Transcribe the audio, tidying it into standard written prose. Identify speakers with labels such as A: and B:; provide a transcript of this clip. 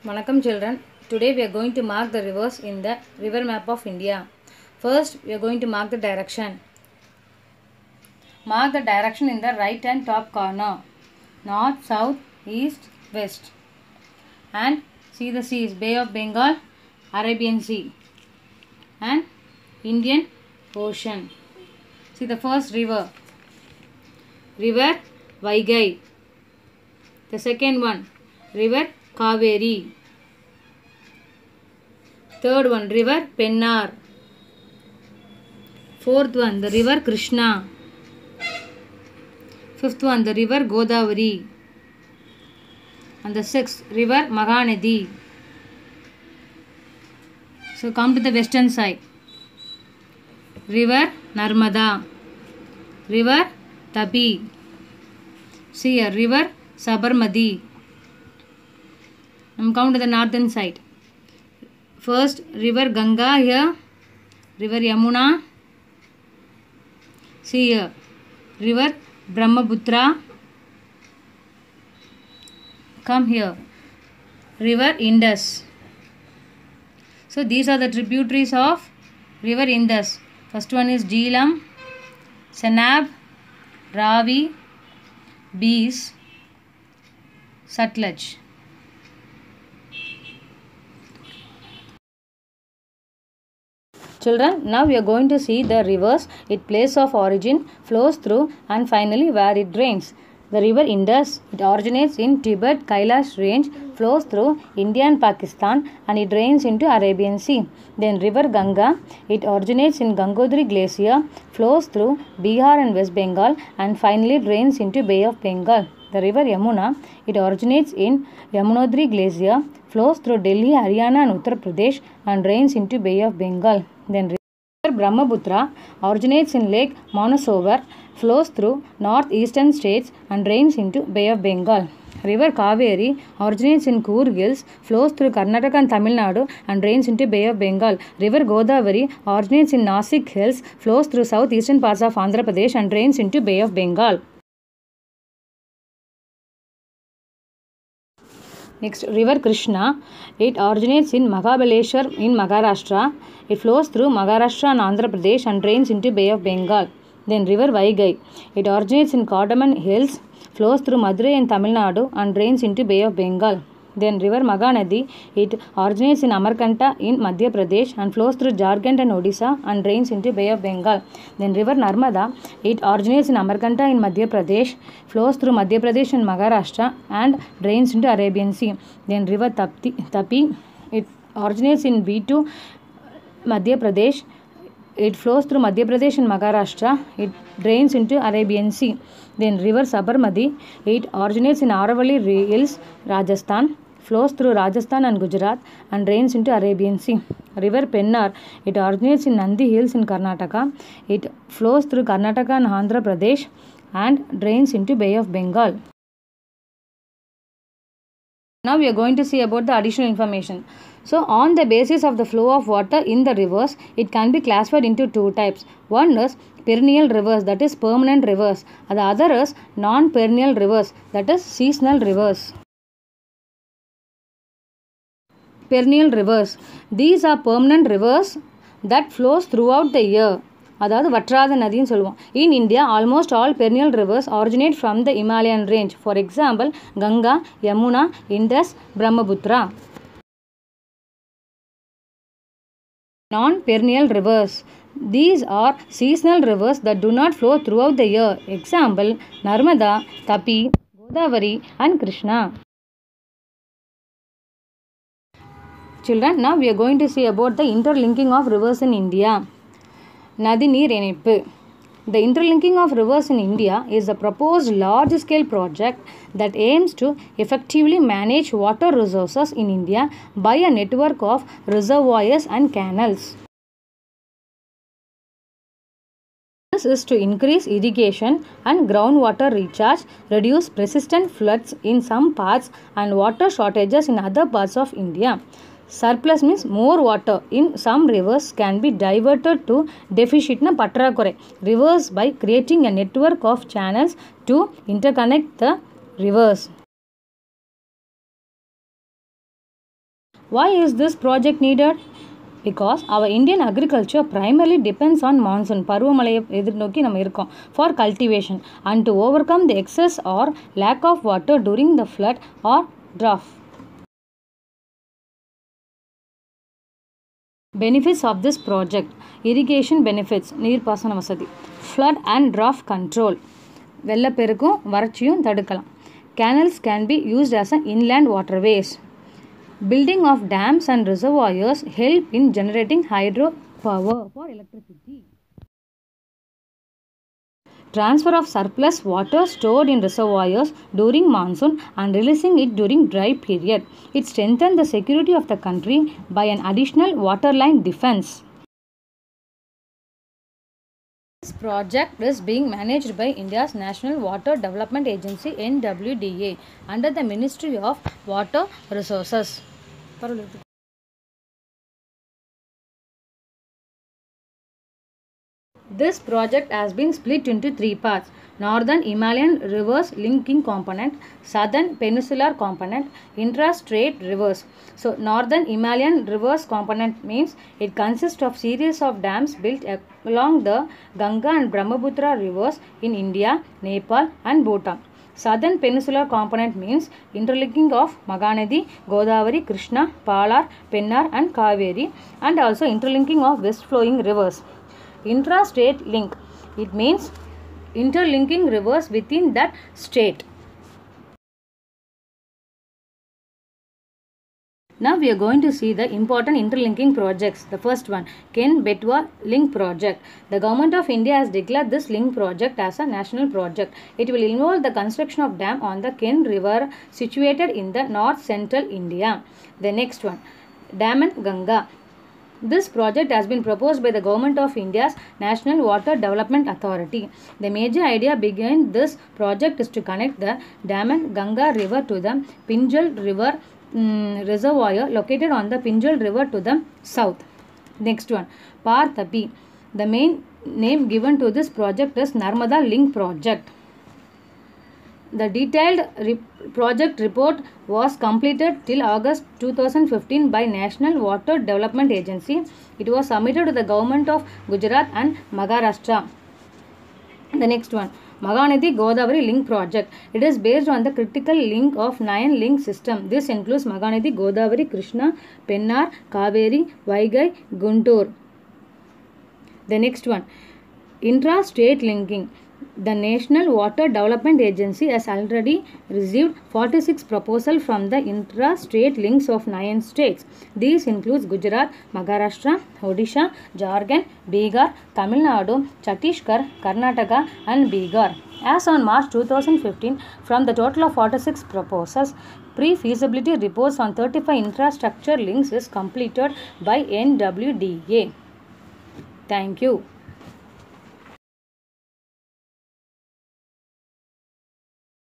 A: Vanakkam children, today we are going to mark the rivers in the river map of India. First, we are going to mark the direction. Mark the direction in the right and top corner. North, South, East, West. And see the seas, Bay of Bengal, Arabian Sea and Indian Ocean. See the first river, River Vaigai. The second one, River Kaveri. Third one, River Pennar. Fourth one, the River Krishna. Fifth one, the River Godavari. And the sixth, River Mahanadi. So come to the western side. River Narmada. River Tapi. See here, River Sabarmati. Now come to the northern side. First, River Ganga here. River Yamuna. See here, River Brahmaputra. Come here, River Indus. So these are the tributaries of River Indus. First one is Jhelum, Chenab, Ravi, Beas, Sutlej. Children, now we are going to see the rivers, its place of origin, flows through and finally where it drains. The river Indus, it originates in Tibet Kailash range, flows through India and Pakistan and it drains into Arabian Sea. Then river Ganga, it originates in Gangotri glacier, flows through Bihar and West Bengal and finally drains into Bay of Bengal. The river Yamuna, it originates in Yamunotri glacier, flows through Delhi, Haryana and Uttar Pradesh and drains into Bay of Bengal. Then river Brahmaputra originates in Lake Manasovar, flows through northeastern states and drains into Bay of Bengal. River Kaveri originates in Coorg Hills, flows through Karnataka and Tamil Nadu and drains into Bay of Bengal. River Godavari originates in Nasik Hills, flows through southeastern parts of Andhra Pradesh and drains into Bay of Bengal. Next, River Krishna, it originates in Mahabaleshwar in Maharashtra. It flows through Maharashtra and Andhra Pradesh and drains into Bay of Bengal. Then River Vaigai, it originates in Cardamom Hills, flows through Madurai and Tamil Nadu and drains into Bay of Bengal. Then River Mahanadi, it originates in Amarkanta in Madhya Pradesh and flows through Jharkhand and Odisha and drains into Bay of Bengal. Then River Narmada, it originates in Amarkanta in Madhya Pradesh, flows through Madhya Pradesh and Maharashtra and drains into Arabian Sea. Then River Tapi, it originates in B2 Madhya Pradesh. It flows through Madhya Pradesh and Maharashtra. It drains into Arabian Sea. Then River Sabarmati, it originates in Aravalli Hills, Rajasthan, flows through Rajasthan and Gujarat and drains into Arabian Sea. River Pennar, it originates in Nandi Hills in Karnataka. It flows through Karnataka and Andhra Pradesh and drains into Bay of Bengal. Now we are going to see about the additional information. So on the basis of the flow of water in the rivers, it can be classified into two types. One is perennial rivers, that is permanent rivers. And the other is non-perennial rivers, that is seasonal rivers. Perennial rivers, these are permanent rivers that flows throughout the year. அதாவது வற்றாத நதின்னு சொல்லுவோம். In India, almost all perennial rivers originate from the Himalayan range. For example, Ganga, Yamuna, Indus, Brahmaputra. Non-perennial rivers, these are seasonal rivers that do not flow throughout the year. Example, Narmada, Tapi, Godavari and Krishna. Children, now we are going to see about the interlinking of rivers in India. Nadi Neer Inippu. The interlinking of rivers in India is a proposed large-scale project that aims to effectively manage water resources in India by a network of reservoirs and canals. This is to increase irrigation and groundwater recharge, reduce persistent floods in some parts and water shortages in other parts of India. Surplus means more water in some rivers can be diverted to deficit na patrakurai rivers by creating a network of channels to interconnect the rivers. Why is this project needed? Because our Indian agriculture primarily depends on monsoon, பருவமழையை எதிர்நோக்கி நம்ம இருக்கோம், for cultivation and to overcome the excess or lack of water during the flood or drought. Benefits of this project: irrigation benefits, நீர்ப்பாசன வசதி; flood and drought control, வெள்ளப்பெருக்கும் வறட்சியும் தடுக்கலாம்; canals can be used as an inland waterways; building of dams and reservoirs help in generating hydro power for electricity; transfer of surplus water stored in reservoirs during monsoon and releasing it during dry period. It strengthens the security of the country by an additional waterline defense. This project is being managed by India's National Water Development Agency NWDA under the Ministry of Water Resources. This project has been split into 3 parts: Northern Himalayan Rivers Linking Component, Southern Peninsular Component, Intra-State Rivers. So, Northern Himalayan Rivers Component means it consists of series of dams built along the Ganga and Brahmaputra rivers in India, Nepal and Bhutan. Southern Peninsular Component means interlinking of Mahanadi, Godavari, Krishna, Palar, Pennar and Kaveri, and also interlinking of west flowing rivers. Intra-state link, it means interlinking rivers within that state. Now we are going to see the important interlinking projects. The first one, Ken-Betwa Link Project. The Government of India has declared this link project as a national project. It will involve the construction of dam on the Ken River situated in the north-central India. The next one, Daman-Ganga. This project has been proposed by the Government of India's National Water Development Authority. The major idea behind this project is to connect the Daman-Ganga river to the Pinjal River reservoir located on the Pinjal River to the south. Next one, Par-Tapi. The main name given to this project is Narmada Link Project. The detailed project report was completed till August 2015 by National Water Development Agency. It was submitted to the Government of Gujarat and Maharashtra. The next one, Mahanadi Godavari Link Project. It is based on the critical link of 9 link system. This includes Mahanadi, Godavari, Krishna, Pennar, Kaveri, Vaigai, Guntur. The next one, intra-state linking. The National Water Development Agency has already received 46 proposals from the intra-state links of 9 states. These include Gujarat, Maharashtra, Odisha, Jharkhand, Bihar, Tamil Nadu, Chhattisgarh, Karnataka and Bihar. As on March 2015, from the total of 46 proposals, pre-feasibility reports on 35 infrastructure links is completed by NWDA. Thank you.